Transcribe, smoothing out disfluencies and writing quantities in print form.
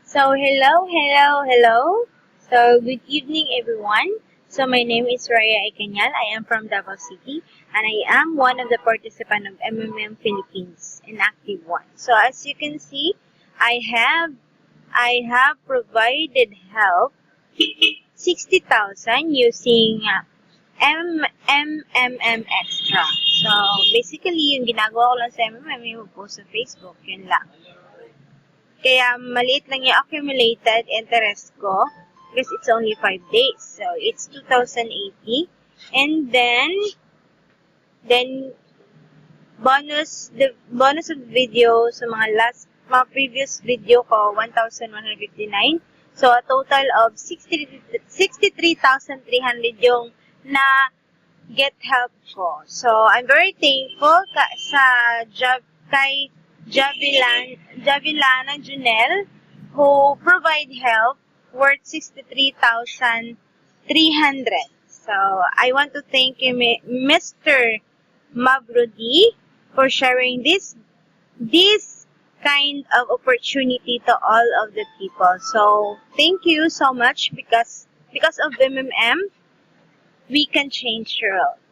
So, hello. So, good evening, everyone. So, my name is Raya Ikanyal. I am from Davao City, and I am one of the participants of MMM Philippines, an active one. So, as you can see, I have provided help 60,000 using MMM Extra. So, basically, yung ginagawa ko lang sa MMM, yung post sa Facebook, yun lang. Kaya maliit lang yung accumulated interest ko because it's only 5 days. So, it's 2,080. And then the bonus of video sa mga previous video ko, 1,159. So, a total of 63,300 yung na get help ko. So, I'm very thankful sa kay Javilana Junel, who provide help worth 63,300. So, I want to thank you, Mr. Mabrodi, for sharing this kind of opportunity to all of the people. So, thank you so much because of MMM, we can change the world.